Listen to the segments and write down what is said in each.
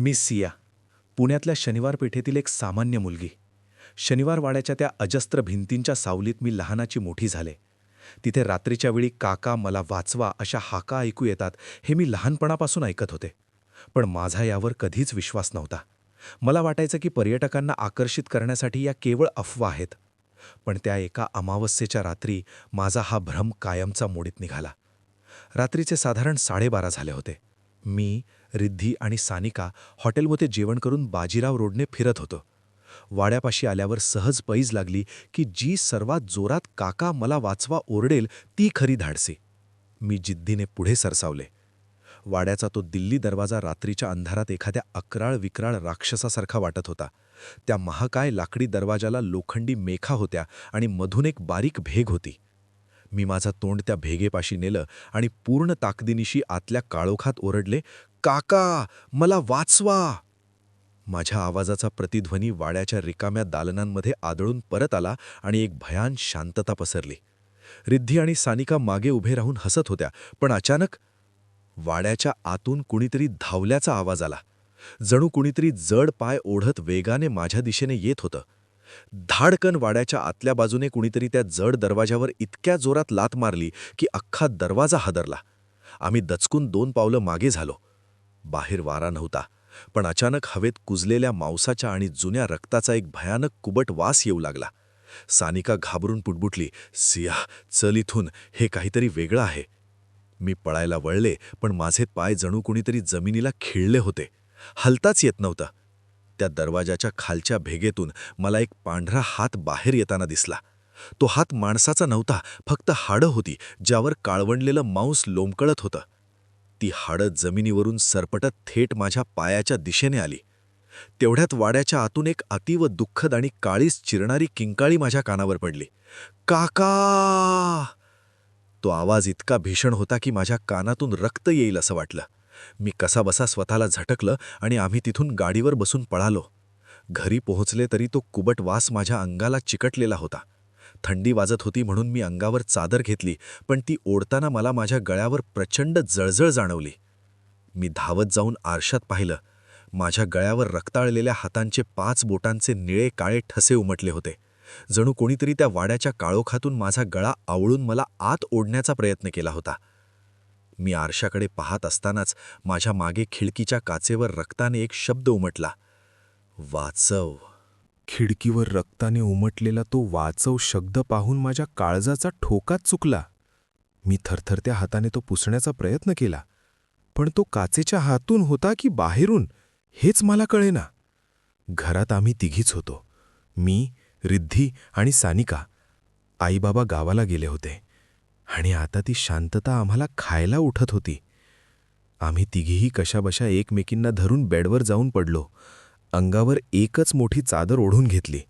मी सिया, पुण्यातल्या शनिवार पेठेतील एक सामान्य मुलगी. शनिवार वाड्याच्या त्या अजस्त्र भिंतींच्या सावलीत मी लहानाची मोठी झाले. तिथे रात्रीच्या वेळी काका मला वाचवा अशा हाका ऐकू येतात हे मी लहानपणापासून ऐकत होते. पण माझा यावर कधीच विश्वास नव्हता. मला वाटायचं की पर्यटकांना आकर्षित करण्यासाठी या केवळ अफवा आहेत. पण त्या एका अमावस्येच्या रात्री माझा हा भ्रम कायमचा मोडीत निघाला. रात्रीचे साधारण 12:30 झाले होते. मी, रिद्धी आणि सानिका हॉटेलमध्ये जेवण करून बाजीराव रोडने फिरत होतो. वाड्यापाशी आल्यावर सहज पैज लागली की जी सर्वात जोरात काका मला वाचवा ओरडेल ती खरी धाडसी. मी जिद्दीने पुढे सरसावले. वाड्याचा तो दिल्ली दरवाजा रात्रीच्या अंधारात एखाद्या अक्राळ विक्राळ राक्षसासारखा वाटत होता. त्या महाकाय लाकडी दरवाजाला लोखंडी मेखा होत्या आणि मधून एक बारीक भेग होती. मी माझं तोंड त्या भेगेपाशी नेलं आणि पूर्ण ताकदीनिशी आतल्या काळोखात ओरडले, "काका, मला वाचवा!" माझ्या आवाजाचा प्रतिध्वनी वाड्याच्या रिकाम्या दालनांमध्ये आदळून परत आला आणि एक भयान शांतता पसरली. रिद्धी आणि सानिका मागे उभे राहून हसत होत्या, पण अचानक वाड्याच्या आतून कुणीतरी धावल्याचा आवाज आला. जणू कुणीतरी जड पाय ओढत वेगाने माझ्या दिशेने येत होतं. धाडकन वाड्याच्या आतल्या बाजूने कुणीतरी त्या जड दरवाजावर इतक्या जोरात लाथ मारली की अख्खा दरवाजा हादरला. आम्ही दचकून 2 पावलं मागे झालो. बाहेर वारा नव्हता, पण अचानक हवेत कुजलेल्या मांसाच्या आणि जुन्या रक्ताचा एक भयानक कुबट वास येऊ लागला. सानिका घाबरून पुटपुटली, "सिया, चल इथून, हे काहीतरी वेगळं आहे." मी पळायला वळले, पण माझे पाय जणू कुणीतरी जमिनीला खिळले होते. हलताच येत नव्हतं. त्या दरवाजाच्या खालच्या भेगेतून मला एक पांढरा हात बाहेर येताना दिसला. तो हात माणसाचा नव्हता, फक्त हाडं होती ज्यावर काळवंडलेलं मांस लोंबकळत होतं. ती हाडं जमिनीवरून सरपटत थेट माझ्या पायाच्या दिशेने आली. तेवढ्यात वाड्याच्या आतून एक अतीव दुःखद आणि काळीस चिरणारी किंकाळी माझ्या कानावर पडली, "काका!" तो आवाज इतका भीषण होता की माझ्या कानातून रक्त येईल असं वाटलं. मी कसाबसा स्वतःला झटकलं आणि आम्ही तिथून गाडीवर बसून पळालो. घरी पोहोचले तरी तो कुबट वास माझ्या अंगाला चिकटलेला होता. थंडी वाजत होती म्हणून मी अंगावर चादर घेतली, पण ती ओढताना मला माझ्या गळ्यावर प्रचंड जळजळ जाणवली. मी धावत जाऊन आरशात पाहिलं. माझ्या गळ्यावर रक्ताळलेल्या हातांचे 5 बोटांचे निळे काळे ठसे उमटले होते. जणू कोणीतरी त्या वाड्याच्या काळोखातून माझा गळा आवळून मला आत ओढण्याचा प्रयत्न केला होता. मी आरशाकडे पाहत असतानाच माझ्या मागे खिडकीच्या काचेवर रक्ताने एक शब्द उमटला, "वाचव." खिडकीवर रक्ताने उमटलेला तो वाचव शब्द पाहून माझ्या काळजाचा ठोकाच चुकला. मी थरथरत्या हाताने तो पुसण्याचा प्रयत्न केला, पण तो काचेच्या हातून होता की बाहेरून हेच मला कळेना. घरात आम्ही तिघीच होतो, मी, रिद्धी आणि सानिका. आईबाबा गावाला गेले होते आणि आता ती शांतता आम्हाला खायला उठत होती. आम्ही तिघीही कशाबशा एकमेकींना धरून बेडवर जाऊन पडलो. अंगावर एकच मोठी चादर ओढून घेतली,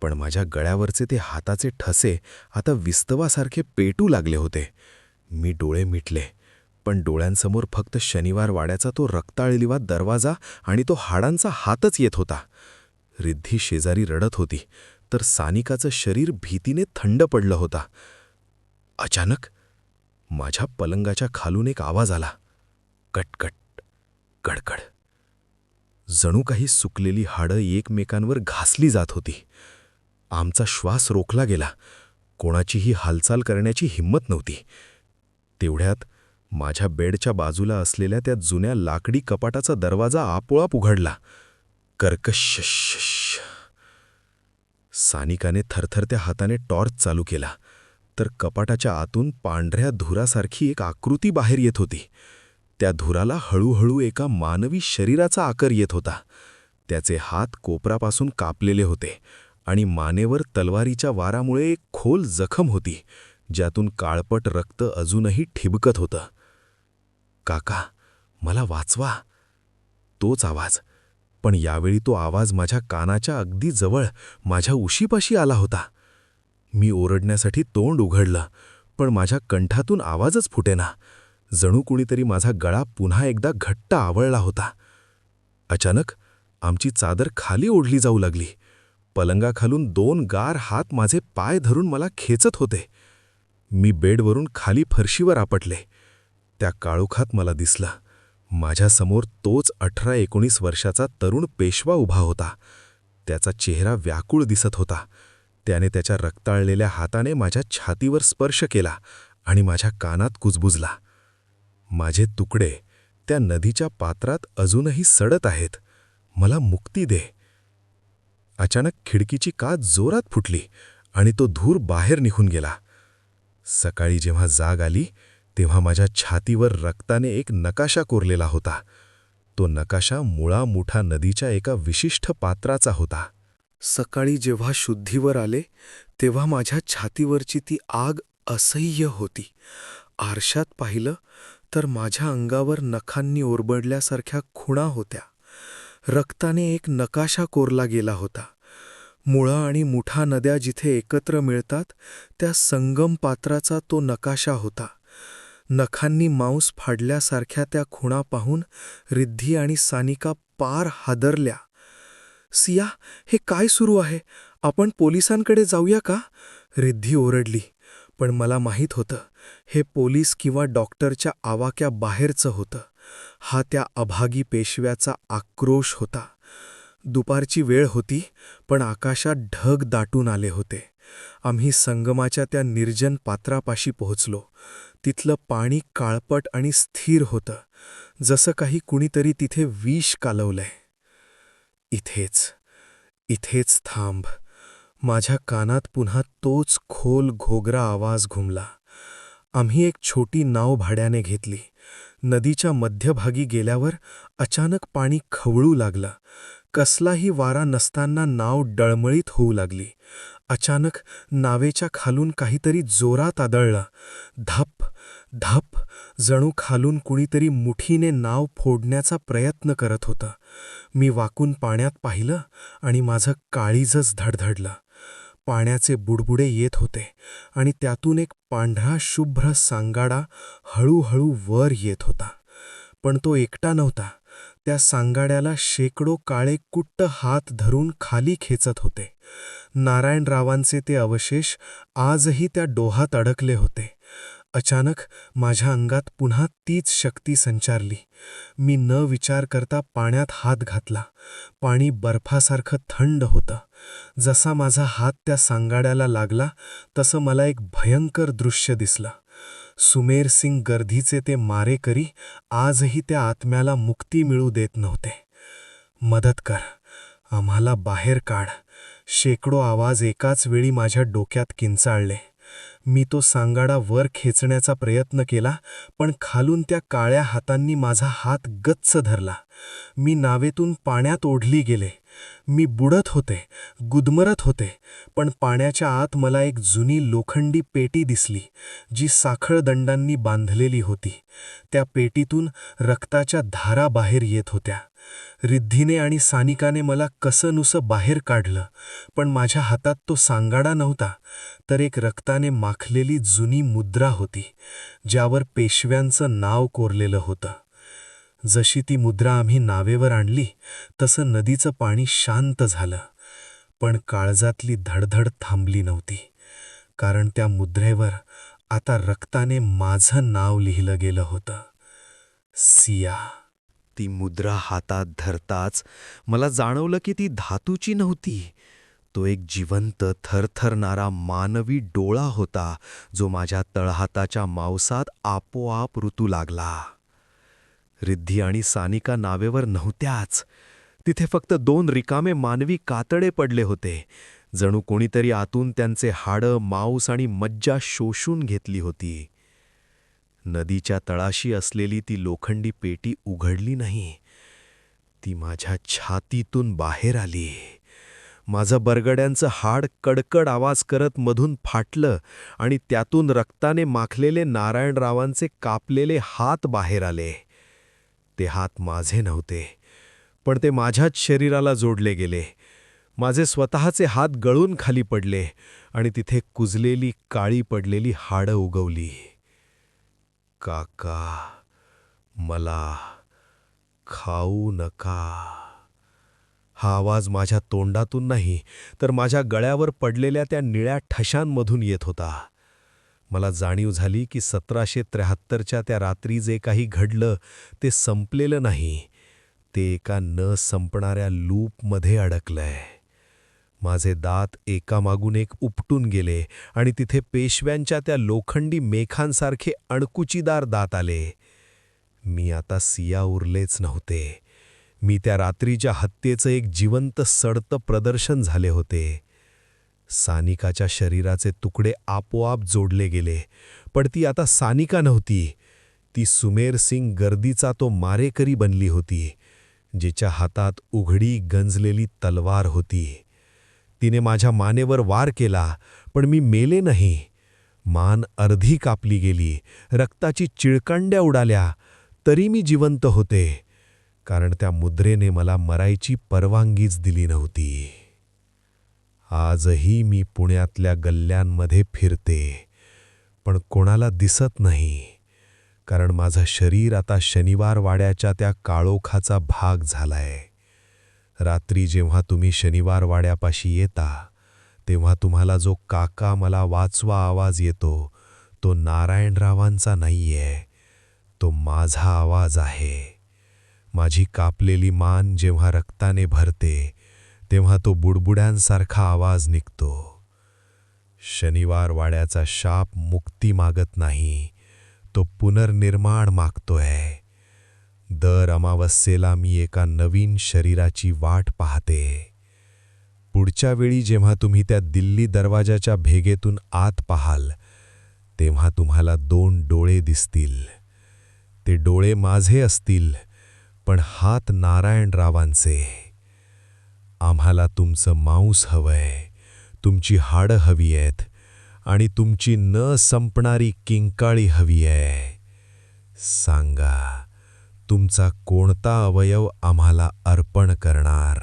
पण माझ्या गळ्यावरचे ते हाताचे ठसे आता विस्तवासारखे पेटू लागले होते. मी डोळे मिटले, पण डोळ्यांसमोर फक्त शनिवार वाड्याचा तो रक्ताळलेला दरवाजा आणि तो हाडांचा हातच येत होता. रिद्धी शेजारी रडत होती, तर सानिकाचं शरीर भीतीने थंड पडलं होता. अचानक माझ्या पलंगाच्या खालून एक आवाज आला, कटकट, कडकड. जणू काही सुकलेली हाडं एकमेकांवर घासली जात होती. आमचा श्वास रोखला गेला. कोणाचीही हालचाल करण्याची हिंमत नव्हती. तेवढ्यात माझ्या बेडच्या बाजूला असलेल्या त्या जुन्या लाकडी कपाटाचा दरवाजा आपोआप उघडला. कर्कश. सानिकाने थरथरत्या हाताने टॉर्च चालू केला, तर कपाटाच्या आतून पांढऱ्या धुरासारखी एक आकृती बाहेर येत होती. त्या धुराला हळूहळू एका मानवी शरीराचा आकार येत होता. त्याचे हात कोपरापासून कापलेले होते आणि मानेवर तलवारीच्या वारामुळे एक खोल जखम होती, ज्यातून काळपट रक्त अजूनही ठिबकत होतं. "काका, मला वाचवा." तोच आवाज, पण यावेळी तो आवाज माझ्या कानाच्या अगदी जवळ, माझ्या उशीपाशी आला होता. मी ओरडण्यासाठी तोंड उघडलं, पण माझ्या कंठातून आवाजच फुटेना. जणू कुणीतरी माझा गळा पुन्हा एकदा घट्ट आवळला होता. अचानक आमची चादर खाली ओढली जाऊ लागली. पलंगाखालून 2 गार हात माझे पाय धरून मला खेचत होते. मी बेडवरून खाली फरशीवर आपटले. त्या काळोखात मला दिसलं, माझ्यासमोर तोच 18-19 वर्षाचा तरुण पेशवा उभा होता. त्याचा चेहरा व्याकुळ दिसत होता. त्याने त्याच्या रक्ताळलेल्या हाताने माझ्या छातीवर स्पर्श केला आणि माझ्या कानात कुजबुजला. माझे तुकडे त्या नदीच्या पात्रात अजूनही सडत आहेत. मला मुक्ती दे. अचानक खिडकीची काच जोरात फुटली आणि तो धूर बाहेर निघून गेला. सकाळी जेव्हा जाग आली तेव्हा माझ्या छातीवर रक्ताने एक नकाशा कोरलेला होता. तो नकाशा मुळा-मुठा नदीच्या एका विशिष्ट पात्राचा होता. सकाळी जेव्हा शुद्धीवर आले तेव्हा माझ्या छातीवरची ती आग असह्य होती. आरशात पाहिलं तर माझ्या अंगावर नखांनी ओरबडल्यासारख्या खुणा होत्या. रक्ताने एक नकाशा कोरला गेला होता. मुळा आणि मुठा नद्या जिथे एकत्र मिळतात त्या संगम पात्राचा तो नकाशा होता. नखांनी मांस फाडल्यासारख्या त्या खुणा पाहून रिद्धी आणि सानिका पार हादरल्या. "सिया, हे काय सुरू आहे? आपण पोलिसांकडे जाऊया का?" रिद्धी ओरडली. पण मला माहीत होतं, हे पोलीस किंवा डॉक्टरच्या आवाक्याबाहेरचं होतं. हा त्या अभागी पेशव्याचा आक्रोश होता. दुपारची वेळ होती, पण आकाशात ढग दाटून आले होते. आम्ही संगमाच्या त्या निर्जन पात्रापाशी पोहोचलो. तिथलं पाणी काळपट आणि स्थिर होतं, जसं काही कुणीतरी तिथे विष कालवलंय. इथेच थांब. माझ्या कानात पुन्हा तोच खोल घोगरा आवाज घुमला. आम्ही एक छोटी नाव भाड्याने घेतली. नदीच्या मध्यभागी गेल्यावर अचानक पाणी खवळू लागलं. कसलाही वारा नसताना नाव डळमळीत होऊ लागली. अचानक नावेच्या खालून काहीतरी जोरात आदळलं. धप धप, जणू खालून कुणीतरी मुठीने नाव फोडण्याचा प्रयत्न करत होतं. मी वाकून पाण्यात पाहिलं आणि माझं काळीजच धडधडलं. पाण्याचे बुडबुडे येत होते आणि त्यातून एक पांढरा शुभ्र सांगाडा हळूहळू वर येत होता. पण तो एकटा नव्हता. त्या सांगाड्याला शेकडो काळे कुट्ट हात धरून खाली खेचत होते. नारायणरावांचे ते अवशेष आजही त्या डोहात अडकले होते. अचानक माझ्या अंगात पुन्हा तीच शक्ती संचारली. मी न विचार करता पाण्यात हात घातला. पाणी बर्फासारखं थंड होतं. जसा माझा हात त्या सांगाड्याला लागला तसं मला एक भयंकर दृश्य दिसलं. सुमेर सिंग गर्दीचे ते मारेकरी आजही त्या आत्म्याला मुक्ती मिळू देत नव्हते. "मदत कर, आम्हाला बाहेर काढ." शेकडो आवाज एकाच वेळी माझ्या डोक्यात किंचाळले. मी तो सांगाडा वर खेचण्याचा प्रयत्न केला, पण खालून त्या काळ्या हातांनी माझा हात गच्च धरला. मी नावेतून पाण्यात ओढली गेले. मी बुडत होते, गुदमरत होते, पण पाण्याच्या आत मला एक जुनी लोखंडी पेटी दिसली, जी साखळदंडांनी बांधलेली होती. त्या पेटीतून रक्ताच्या धारा बाहेर येत होत्या. रिद्धीने आणि सानिकाने मला कसंनुसं बाहेर काढलं, पण माझ्या हातात तो सांगाडा नव्हता, तर एक रक्ताने माखलेली जुनी मुद्रा होती, ज्यावर पेशव्यांचं नाव कोरलेलं होतं. जशी ती मुद्रा आम्ही नावेवर आणली तसं नदीचं पाणी शांत झालं. पण काळजातली धडधड थांबली नव्हती, कारण त्या मुद्रेवर आता रक्ताने माझं नाव लिहिलं गेलं होतं. सिया. ती मुद्रा हातात धरताच मला जाणवलं की ती धातूची नव्हती. तो एक जिवंत थरथरणारा मानवी डोळा होता, जो माझ्या तळहाताच्या मांसात आपोआप रुतू लागला. रिद्धी आणि सानिका नावेवर नव्हत्याच. तिथे फक्त 2 रिकामे मानवी कातडे पडले होते, जणू कोणीतरी आतून त्यांचे हाडं, मांस आणि मज्जा शोषून घेतली होती. नदीच्या तळाशी असलेली ती लोखंडी पेटी उघडली नाही. ती माझ्या छातीतून बाहेर आली. माझं बरगड्यांचं हाड कडकड आवाज करत मधून फाटलं आणि त्यातून रक्ताने माखलेले नारायणरावांचे कापलेले हात बाहेर आले. ते हात माझे नव्हते, पण ते माझ्याच शरीराला जोडले गेले. माझे स्वतःचे हात गळून खाली पडले आणि तिथे कुजलेली, काळी पडलेली हाडं उगवली. "काका, मला खाऊ नका." हा आवाज माझ्या तोंडातून नाही, तर माझ्या गळ्यावर पडलेल्या त्या निळ्या ठशांमधून येत होता. मला जाणीव झाली की 1773च्या त्या रात्री जे काही घडलं ते संपलेलं नाही, ते एका न संपणाऱ्या लूपमध्ये अडकलंय. माझे दात एकामागून एक उपटून गेले आणि तिथे पेशव्यांच्या त्या लोखंडी मेखांसारखे अणकुचीदार दात आले. मी आता सिया उरलेच नव्हते. मी त्या रात्रीच्या हत्येचं एक जिवंत सडतं प्रदर्शन झाले होते. सानिकाच्या शरीराचे तुकडे आपोआप जोडले गेले, पण ती आता सानिका नव्हती. ती सुमेर सिंग गर्दीचा तो मारेकरी बनली होती, जिच्या हातात उघडी गंजलेली तलवार होती. तिने माझ्या मानेवर वार केला, पण मी मेले नाही. मान अर्धी कापली गेली, रक्ताची चिळकांड्या उडाल्या, तरी मी जिवंत होते, कारण त्या मुद्रेने मला मरायची परवानगीच दिली नव्हती. आजही मी पुण्यातल्या गल्ल्यांमध्ये फिरते, पण कोणाला दिसत नाही, कारण माझं शरीर आता शनिवार वाड्याच्या त्या काळोखाचा भाग झालाय. रात्री जेव्हा तुम्ही शनिवार वाड्यापाशी येता, तेव्हा तुम्हाला जो काका मला वाचवा आवाज येतो, तो नारायणरावांचा नाहीये, तो माझा आवाज आहे. माझी कापलेली मान जेव्हा रक्ताने भरते, तेव्हा तो बुडबुड्यांसारखा आवाज निघतो. शनिवार वाड्याचा शाप मुक्ती मागत नाही, तो पुनर्निर्माण मागतोय. दर अमावस्येला मी एका नवीन शरीराची वाट पाहते. पुढच्या वेळी जेव्हा तुम्ही त्या दिल्ली दरवाजाच्या भेगेतून आत पाहाल, तेव्हा तुम्हाला 2 डोळे दिसतील. ते डोळे माझे असतील, पण हात नारायणरावांचे. आम्हाला तुमचं मांस हवंय, तुमची हाडं हवी आहेत आणि तुमची न संपणारी किंकाळी हवी आहे. सांगा, तुमचा कोणता अवयव आम्हाला अर्पण करणार?